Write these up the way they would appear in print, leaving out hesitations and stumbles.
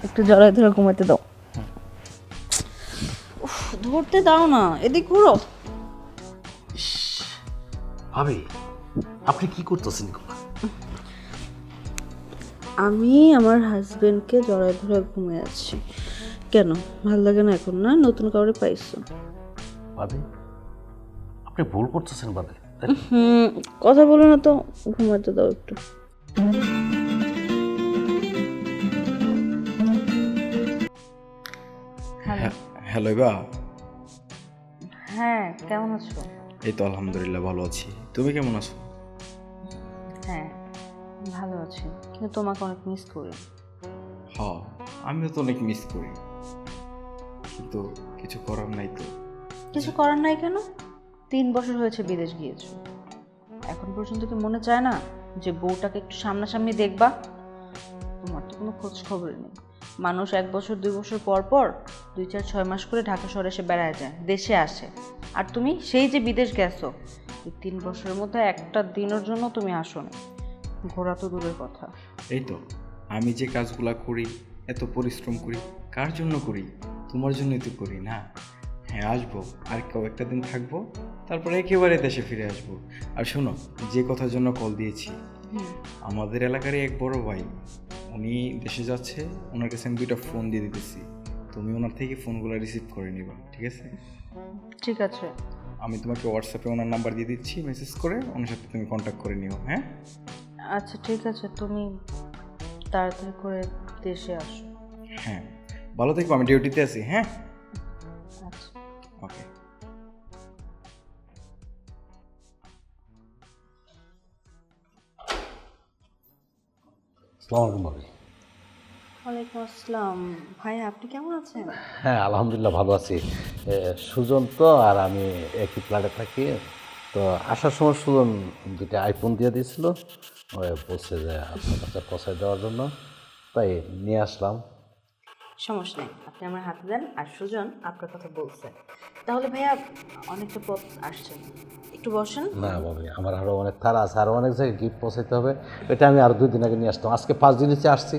একটু জড়ায় ধরে ঘুমাতে দাও। উফ, ধরতে দাও না, এদিক ঘুরো। ভাবি আপনি কি করতেছেন এগুলো? আমি আমার হাজবেন্ডকে জড়ায় ধরে ঘুমিয়ে আছি। কেন ভালো লাগে না এখন? না নতুন কাউরে পাইছো? ভাবি আপনি ভুল করতেছেন ভাবি। কথা বলো না তো, ঘুমাতে দাও একটু। হ্যালো বা। হ্যাঁ, কেমন আছো? এই তো আলহামদুলিল্লাহ ভালো আছি, তুমি কেমন আছো? হ্যাঁ ভালো আছি, কিন্তু তোমাকে অনেক মিস করি। হ্যাঁ, আমিও তো অনেক মিস করি, কিন্তু কিছু করার নাই তো। কিছু করার নাই কেন? 3 বছর হয়েছে বিদেশ গিয়েছো, এখন পর্যন্ত কি মনে চায় না যে বউটাকে একটু সামনাসামনি দেখবা? তোমার তো কোনো খোঁজ খবরই নেই। মানুষ 1 বছর 2 বছর পর পর 2 4 6 মাস করে ঢাকা শহরে এসে বেড়ায় যায়, দেশে আসে। আর তুমি সেই যে বিদেশ গেছো, এই 3 বছরের মধ্যে একটা দিনের জন্য তুমি আসো না। ঘোরা তো দূরের কথা। এই তো আমি যে কাজগুলা করি, এত পরিশ্রম করি, কার জন্য করি? তোমার জন্যই তো করি না? হ্যাঁ আসবো, আর কয়েকটা দিন থাকবো, তারপরে একেবারে দেশে ফিরে আসবো। আর শোনো, যে কথার জন্য কল দিয়েছি, আমাদের এলাকারই এক বড় ভাই, উনি দেশে যাচ্ছে, ওনার কাছে আমি 2টা ফোন দিয়ে দিতেছি, তুমি ওনার থেকে ফোনগুলো রিসিভ করে নিবা, ঠিক আছে? ঠিক আছে। আমি তোমাকে হোয়াটসঅ্যাপে ওনার নাম্বার দিয়ে দিচ্ছি, মেসেজ করে ওনার সাথে তুমি কন্ট্যাক্ট করে নিও। হ্যাঁ আচ্ছা ঠিক আছে, তুমি তাড়াতাড়ি করে দেশে আসো। হ্যাঁ, ভালো থাকবো, আমি ডিউটিতে আছি। হ্যাঁ আচ্ছা। ওকে। আসসালামু আলাইকুম ভাবি। ওয়ালাইকুম আসসালাম। ভাই আপনি কেমন আছেন? হ্যাঁ আলহামদুলিল্লাহ ভালো আছি। সুজন তো আর আমি একই ফ্ল্যাটে থাকি। তো আসার সময় সুজন 2টা আইফোন দিয়ে দিয়েছিল, ওই বলছে যে আপনার কাছে পৌঁছায় দেওয়ার জন্য, তাই নিয়ে আসলাম। সমস্যা নেই, আপনি আমার হাতে দেন। আর সুজন আপনার কথা বলছে, তাহলে ভাইয়া অনেকটা পথ আসছেন, একটু বসেন। না ভাবি, আমার আরও অনেক তাড়া আছে, আরও অনেক জায়গায় গিফট পৌঁছাইতে হবে। এটা আমি আরও 2 দিন আগে নিয়ে আসতাম, আজকে 5 দিন হচ্ছে আসছি,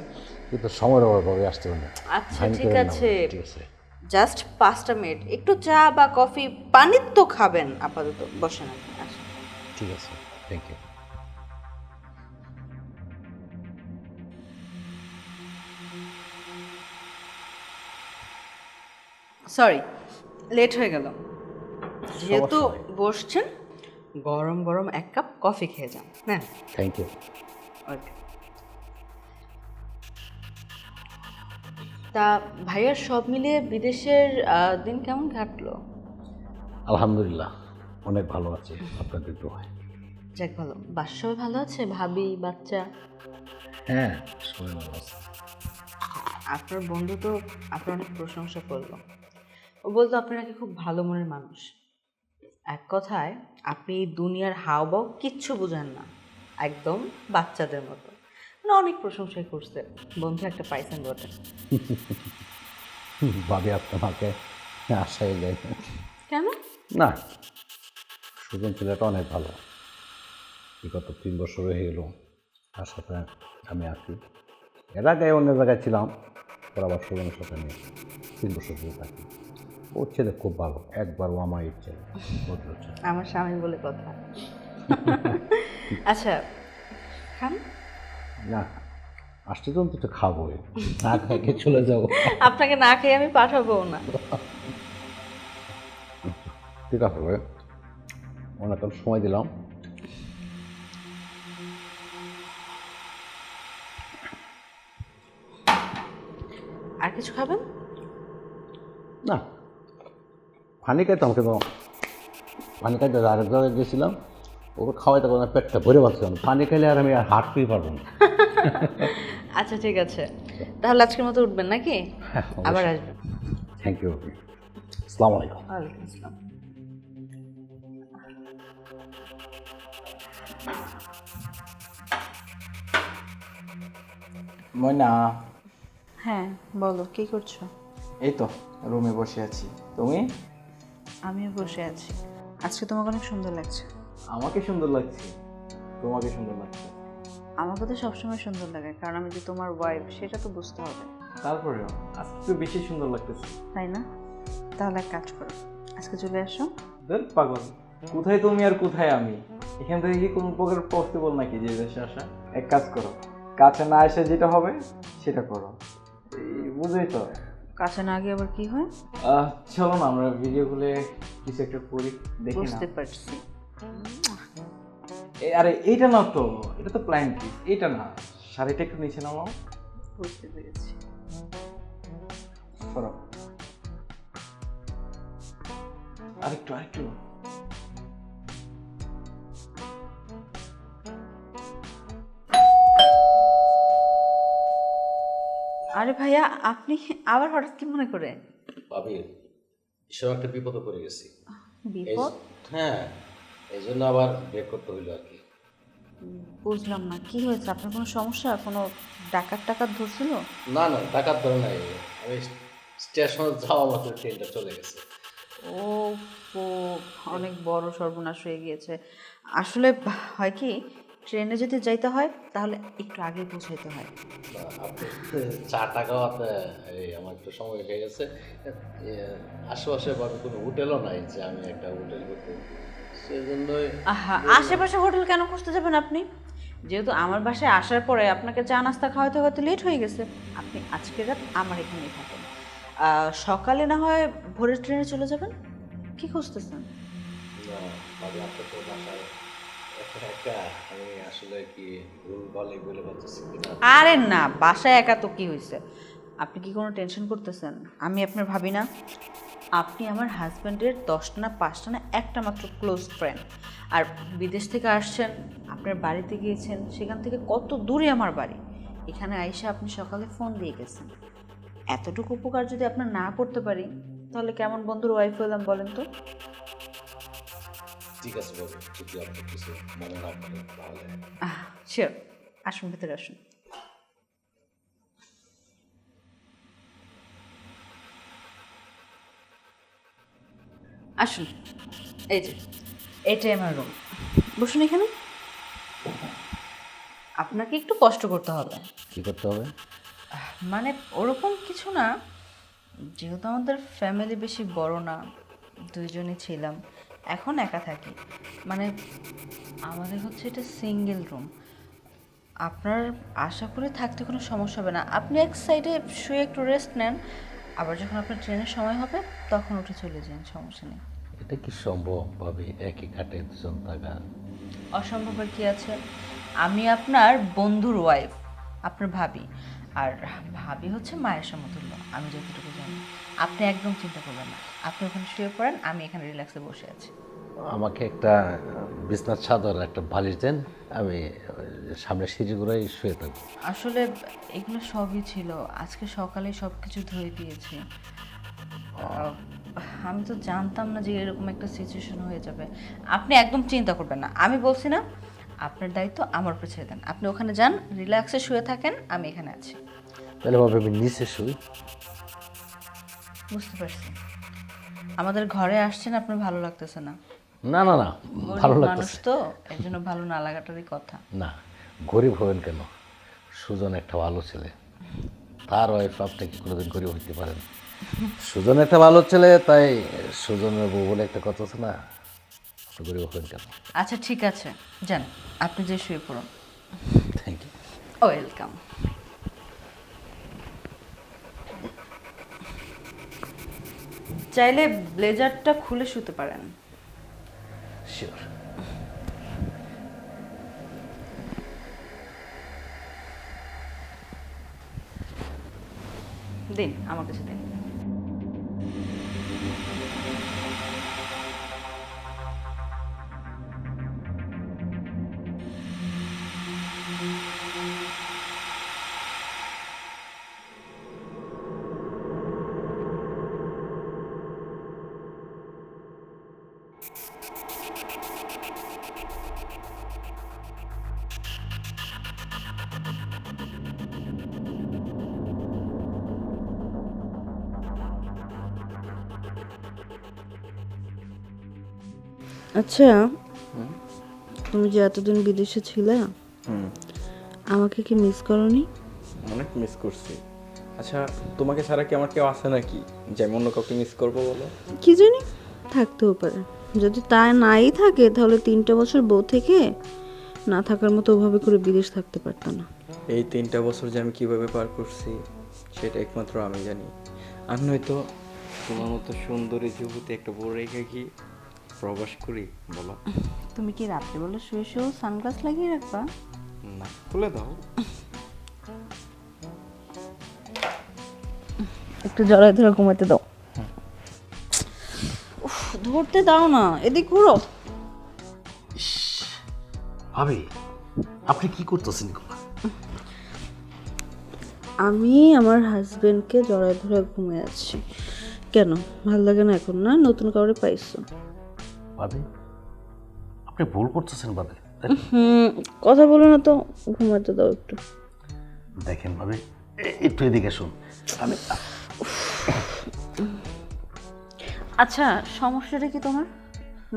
কিন্তু সময়ের অভাবে আসতে পারি না। আচ্ছা ফাইন ঠিক করেন না আছে, ভাবি, ঠিক আছে? জাস্ট 5টা মিনিট, একটু চা বা কফি পানি তো খাবেন। আপাতত বসেন আপনি, আসেন। ঠিক আছে, থ্যাংক ইউ। সরি লেট হয়ে গেল। যেহেতু সমস্যা নেই। বসছেন, গরম গরম 1 কাপ কফি খেয়ে যান। হ্যাঁ থ্যাংক ইউ। ওকে। তা ভাইয়ার সব মিলিয়ে বিদেশের দিন কেমন কাটলো? আলহামদুলিল্লাহ অনেক ভালো আছে, আপনাদের দোয়ায়। যাক ভালো। বাসার সবাই ভালো আছে? ভাবি, বাচ্চা? হ্যাঁ সবাই ভালো আছে। আপনার বন্ধু তো আপনার অনেক প্রশংসা করলো। ও বলতো আপনি নাকি খুব ভালো মনের মানুষ। এক কথায় আপনি এই দুনিয়ার হাওয়াও কিচ্ছু বুঝেন না, একদম বাচ্চাদের মতো। মানে অনেক প্রশংসাই করছে। বন্ধু একটা পাইছেন বটে। ভাবি আপনি আমাকে আশাই দেয় কেন? না, সুজন ছেলেটা অনেক ভালো। বিগত 3 বছর হয়ে গেল তার সাথে আমি আছি। এর আগে অন্য জায়গায় ছিলাম, পর আবার সুজনের সাথে নিয়ে 3 বছর ধরে থাকি। ওর ছেলে খুব ভালো, একবারও আমার ইচ্ছে বদলেছে। আমার স্বামী বলে কথা। আচ্ছা খান। না, আসতে তো অন্তত খাবোই, না খাইকে চলে যাবো। আপনাকে না খেয়ে আমি পাঠাবো না। ঠিক আছে ভাই, অনেকক্ষণ সময় দিলাম। আর কিছু খাবেন? না, পানি খাইতাম, কিন্তু পানি খাইতে আরেক জায়গায় গেছিলাম, ওকে খাওয়াইতে কোনো পেটটা ভরে পাচ্ছিলাম, পানি খাইলে আর আমি আর হাঁটতেই পারবো না। আচ্ছা ঠিক আছে, তাহলে আজকের মতো উঠবেন নাকি? হ্যাঁ, আবার আসবেন। Thank you. আসসালামু আলাইকুম। ওয়ালাইকুম আসসালাম। ময়না, হ্যাঁ বলো, কি করছো? এই তো রুমে বসে আছি, তুমি? আমিও বসে আছি। আজকে তোমাকে অনেক সুন্দর লাগছে। আমাকে সুন্দর লাগছে, তোমাকে সুন্দর লাগছে। আমাকে তো সবসময় সুন্দর লাগে, কারণ আমি যে তোমার ওয়াইফ সেটা তো বুঝতে হবে, তারপরেও আজকে একটু বেশি সুন্দর লাগতেছে। তাই না? তাহলে এক কাজ করো, আজকে চলে আসো। ধুর পাগল, কোথায় তুমি আর কোথায় আমি? এখান থেকে কি কোনো প্রকার পসিবল নাকি যে দেশে আসা? এক কাজ করো, কাছে না এসে যেটা হবে সেটা করো, এই বুঝোই তো। কাছে না গিয়ে আবার কি হয়? চলো না আমরা ভিডিও গুলো কিছু একটা করি, দেখি না। বুঝতে পারছি। আরে এইটা না তো, এটা তো প্ল্যান পিস, এইটা না, শাড়িটা একটু নিচে নামাও। বুঝতে পেরেছি। সরো, আরেকটু আরেকটু। আরে ভাইয়া, আপনি আবার হঠাৎ কি মনে করে? ভাবি এসব একটা বিপদে পড়ে গেছি। বিপদ? হ্যাঁ, এই জন্য আবার ব্রেক করতে হইলো আর কি। বুঝলাম না, কি হয়েছে? আপনার কোনো সমস্যা? কোনো ডাকাত টাকাত ধরছিল? না না, টাকার ধরে নাই, আমি স্টেশনে যাওয়া মাত্র ট্রেনটা চলে গেছে। ও, ও অনেক বড় সর্বনাশ হয়ে গিয়েছে। আসলে হয় কি, ট্রেনে যদি যাইতে হয় তাহলে একটু আগে পৌঁছাইতে হয়। আপনি চা টাকাওয়াতে এই আমার একটু সময় হয়ে গেছে। আশেপাশে ভাবে কোনো হোটেলও নাই যে আমি একটা হোটেল করতে, সেই জন্যই। আহা, আশেপাশে হোটেল কেন খুঁজতে যাবেন আপনি? যেহেতু আমার বাসায় আসার পরে আপনাকে চা নাস্তা খাওয়াতে হয়তো লেট হয়ে গেছে, আপনি আজকের রাত আমার এখানেই থাকেন। সকালে না হয় ভোরের ট্রেনে চলে যাবেন। কি খুঁজতেছেন? না ভাবি, আপনার তো বাসায় একা একা, আমি আসলে কি ভুল ভালো বলে ভাবতেছি কিনা। আরে না, বাসায় একা তো কি হয়েছে? আপনি কি কোনো টেনশন করতেছেন? আমি আপনার ভাবি না? আপনি আমার হাজব্যান্ডের 10টা না 5টা না একটা মাত্র ক্লোজ ফ্রেন্ড। আর বিদেশ থেকে আসছেন, আপনার বাড়িতে গিয়েছেন, সেখান থেকে কত দূরে আমার বাড়ি, এখানে আইসা আপনি সকালে ফোন দিয়ে গেছেন। এতটুকু উপকার যদি আপনার না করতে পারি, তাহলে কেমন বন্ধুর ওয়াইফ হলাম বলেন তো? ঠিক আছে ভাবি, যদি আপনি কিছু মনে না করেন তাহলে। শিওর, আসুন ভেতরে আসুন। আসুন, এই যে এটাই আমার রুম, বসুন এখানে। আপনাকে একটু কষ্ট করতে হবে। কি করতে হবে? মানে ওরকম কিছু না, যেহেতু আমাদের ফ্যামিলি বেশি বড় না, দুইজনই ছিলাম, এখন একা থাকি, মানে আমাদের হচ্ছে এটা সিঙ্গেল রুম। আপনার আশা করে থাকতে কোনো সমস্যা হবে না, আপনি এক সাইডে শুয়ে একটু রেস্ট নেন, আবার যখন আপনার ট্রেনের সময় হবে তখন উঠে চলে যান, সমস্যা নেই। এটা কি সম্ভব ভাবি, একই খাটে দুজন থাকা? অসম্ভবের কি আছে? আমি আপনার বন্ধুর ওয়াইফ, আপনার ভাবি, আর ভাবি হচ্ছে মায়ের সমতুল্য, আমি যতটুকু জানি। আপনি একদম চিন্তা করবেন না, আপনি ওখানে শুয়ে পড়েন, আমি এখানে রিল্যাক্সে বসে আছি। আমাকে একটা বিছনার চাদর, একটা বালিশ দেন, আমি সামনে সিঁড়িগুলোই শুয়ে থাকবো। আসলে এগুলো সবই ছিল, আজকে সকালে সব কিছু ধুয়ে দিয়েছি। আমি তো জানতাম না যে এরকম একটা সিচুয়েশন হয়ে যাবে। আপনি একদম চিন্তা করবেন না, আমি বলছি না, আপনার দায়িত্ব আমার উপর ছেড়ে দেন, আপনি ওখানে যান, রিল্যাক্সে শুয়ে থাকেন, আমি এখানে আছি। তাহলে ভাবে আমি নিচে শুই। বুঝতে পারছি, আমাদের ঘরে আসছেন, আপনার ভালো লাগতেছে না। না না না, ভালো গরিব মানুষ লাগতেছে তো, এর জন্য ভালো না লাগাটারই কথা। না। গরিব হবেন কেন? সুজন একটা ভালো ছেলে, তার ওয়াইফ আপনি কি কোনোদিন গরিব হইতে পারেন? সুজন একটা ভালো ছেলে, তাই সুজনের বউ বলে একটা কথা আছে না, আপনি গরিব হবেন কেন? আচ্ছা ঠিক আছে, যান, আপনি যে শুয়ে পড়ুন। Thank you. ওয়েলকাম। চাইলে ব্লেজারটা খুলে শুতে পারেন। শিওর। দিন, আমার কাছে দিন। আচ্ছা, তুমি যে এতদিন বিদেশে ছিলে, আমাকে কি মিস করনি? অনেক মিস করছি। আচ্ছা, তোমাকে ছাড়া কি আমার কেউ আছে নাকি যে আমি অন্য কাউকে মিস করবো বলো? কি জানি, থাকতেও পারে। যদি তা নাই থাকে তাহলে 3টা বছর বউ থেকে না থাকার মতো ওভাবে করে বিদেশ থাকতে পারতো না। এই 3টা বছর যে আমি কিভাবে পার করছি সেটা একমাত্র আমি জানি। আর নয়তো তোমার মতো সুন্দরী যুবতী একটা বউ রেখে কি প্রবাস করি বলো? তুমি কি রাত্রে বলে শুয়ে শুয়েও সানগ্লাস লাগিয়ে রাখবা? না, খুলে দাও। একটু জড়ায় ধরে ঘুমাতে দাও। উফ, ধরতে দাও না, এদিক ঘুরো। ভাবি আপনি কি করতেছেন এগুলো? আমি আমার হাজবেন্ডকে জড়ায় ধরে ঘুমিয়ে আছি। কেন, ভালো লাগে না এখন? না নতুন কাউরে পাইছো? ভাবি আপনি ভুল করতেছেন ভাবি। কথা বলো না তো, ঘুমাতে দাও একটু। দেখেন ভাবি, একটু এদিকে শুন। আমি আচ্ছা, সমস্যাটা কি তোমার?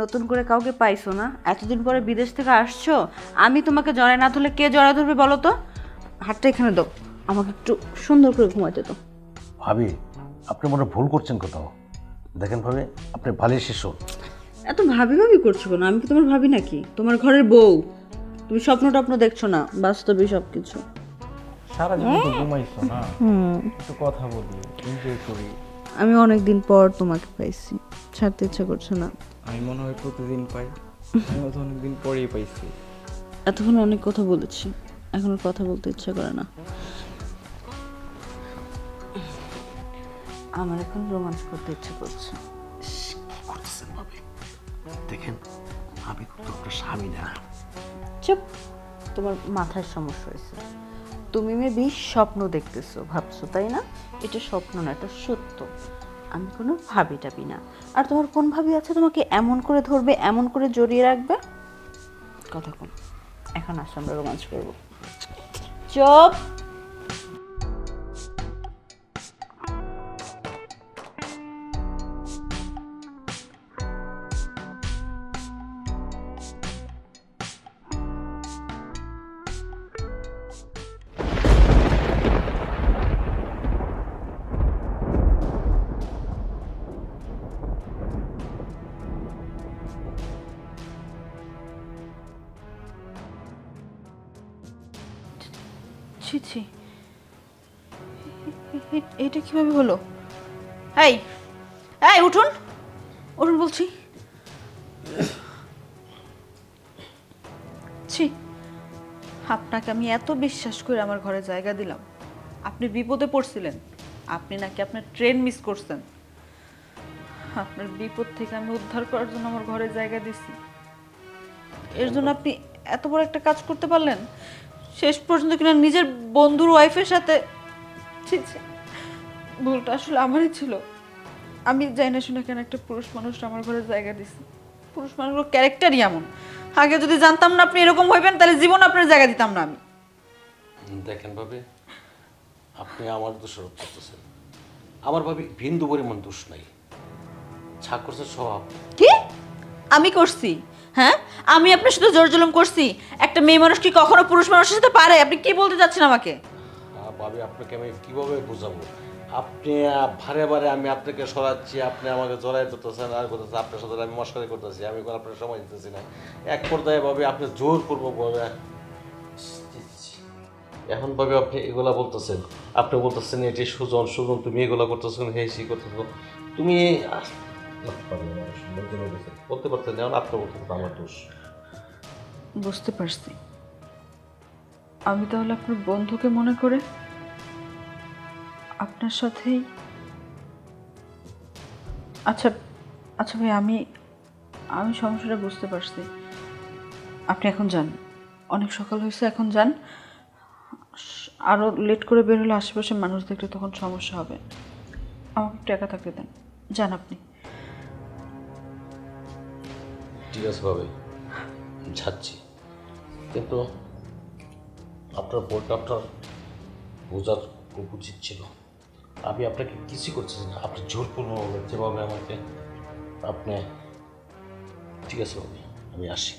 নতুন করে কাউকে পাইছো না, এতদিন পরে বিদেশ থেকে আসছো, আমি তোমাকে জড়ায় না ধরলে কে জড়ায় ধরবে বলো তো? হাতটা এখানে দাও, আমাকে একটু সুন্দর করে ঘুমাতে দাও। ভাবি আপনি মনে হয় ভুল করছেন কোথাও। দেখেন ভাবি, আপনি ভালোই শিশু। এত ভাবি ভাবি করছো কেন? আমি কি তোমার ভাবি নাকি? তোমার ঘরের বউ। তুমি স্বপ্ন টপ্ন দেখছো না, বাস্তবই সব কিছু। সারা জীবন তো ঘুমাইছো না, একটু কথা বলি, এনজয় করি। আমি অনেকদিন পর তোমাকে পাইছি, ছাড়তে ইচ্ছা করছে না। আমি মনে হয় প্রতিদিন পাই, আমিও তো অনেকদিন পরেই পাইছি। এতক্ষণ অনেক কথা বলেছি, এখন আর কথা বলতে ইচ্ছা করে না। আমার এখন রোমান্স করতে ইচ্ছা করছে। কি করতেছেন ভাবি? দেখেন আমি কিন্তু আপনার স্বামী না। চুপ, তোমার মাথার সমস্যা হয়েছে। তুমি মেবি স্বপ্ন দেখতেছো, ভাবছো, তাই না? এটা স্বপ্ন না, এটা সত্য। আমি কোনো ভাবি টাবি না। আর তোমার কোন ভাবি আছে তোমাকে এমন করে ধরবে, এমন করে জড়িয়ে রাখবে? কথা কম, এখন আসো আমরা রোমান্স করবো। চুপ। ছি ছি, এটা কিভাবে হলো? এই এই উঠুন, উঠুন বলছি। ছি, আপনাকে আমি এত বিশ্বাস করে আমার ঘরে জায়গা দিলাম, আপনি বিপদে পড়ছিলেন, আপনি নাকি আপনার ট্রেন মিস করছেন। আপনার বিপদ থেকে আমি উদ্ধার করার জন্য আমার ঘরে জায়গা দিছি, এর জন্য আপনি এত বড় একটা কাজ করতে পারলেন? শেষ পর্যন্ত কিনা নিজের বন্ধুর ওয়াইফের সাথে। ছি ছি, ভুলটা আসলে আমারই ছিল। আমি জানি না শুনে কেন একটা পুরুষ মানুষ আমার ঘরে জায়গা দিছি। পুরুষ মানুষের ক্যারেক্টারই এমন। আগে যদি জানতাম না আপনি এরকম হইবেন, তাহলে জীবন আপনার জায়গা দিতাম না আমি। দেখেন ভাবি, আপনি আমার দোষারোপ করতেছেন। আমার ভাবি বিন্দু পরিমাণ দোষ নাই, যা করছে স্বভাব। কি আমি করছি? হ্যাঁ, আমি আপনার সাথে জোর জুলুম করছি? একটা মেয়ে মানুষ কি কখনো পুরুষ মানুষের সাথে পারে? আপনি কি বলতে চাচ্ছেন আমাকে? ভাবি আপনাকে আমি কিভাবে বুঝাবো? আপনি বারে বারে আমি আপনাকে সরাচ্ছি, আপনি আমাকে জড়াই ধরতেছেন আর করতেছেন, আপনার সাথে আমি মশকারি করতেছি, আমি কোনো আপনার সময় দিতেছি না। এক পর্যায়ে ভাবি আপনি জোর করবো বলে এখন ভাবে আপনি এগুলা বলতেছেন। আপনি বলতেছেন এটি সুজন, সুজন তুমি এগুলা করতেছো, হেসি করতেছো তুমি। বলতে পারতেন এখন আপনি বলতেছেন আমার দোষ। বুঝতে পারছি। আমি তাহলে আপনার বন্ধুকে মনে করে আপনার সাথেই। আচ্ছা আচ্ছা ভাই, আমি আমি সমস্যাটা বুঝতে পারছি। আপনি এখন যান, অনেক সকাল হয়েছে, এখন যান। আরও লেট করে বের হলে আশেপাশে মানুষ দেখলে তখন সমস্যা হবে। আমাকে একটু একা থাকতে দেন, যান আপনি। ঠিক আছে ভাবে যাচ্ছি, কিন্তু আপনার বলটা আপনার বোঝার খুব উচিত ছিল। আমি আপনাকে কিছুই করছি না, আপনি জোরপূর্বক যেভাবে আমাকে আপনি। ঠিক আছে ভাবি, আমি আসি।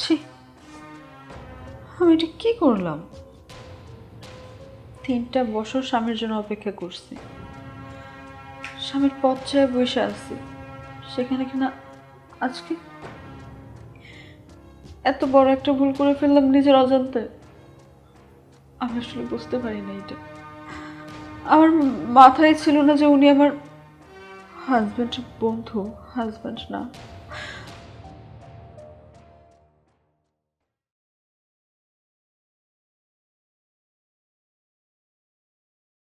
ছি, আমি এটা কি করলাম? 3টা বছর স্বামীর জন্য অপেক্ষা করছি, স্বামীর পথ চেয়ে বসে আছি, সেখানে কিনা আজকে এত বড় একটা ভুল করে ফেললাম নিজের অজান্তে। আমি আসলে বুঝতে পারি না এটা। আমার মাথায় ছিল না যে উনি আমার হাজব্যান্ড, বন্ধু, হাজব্যান্ড না।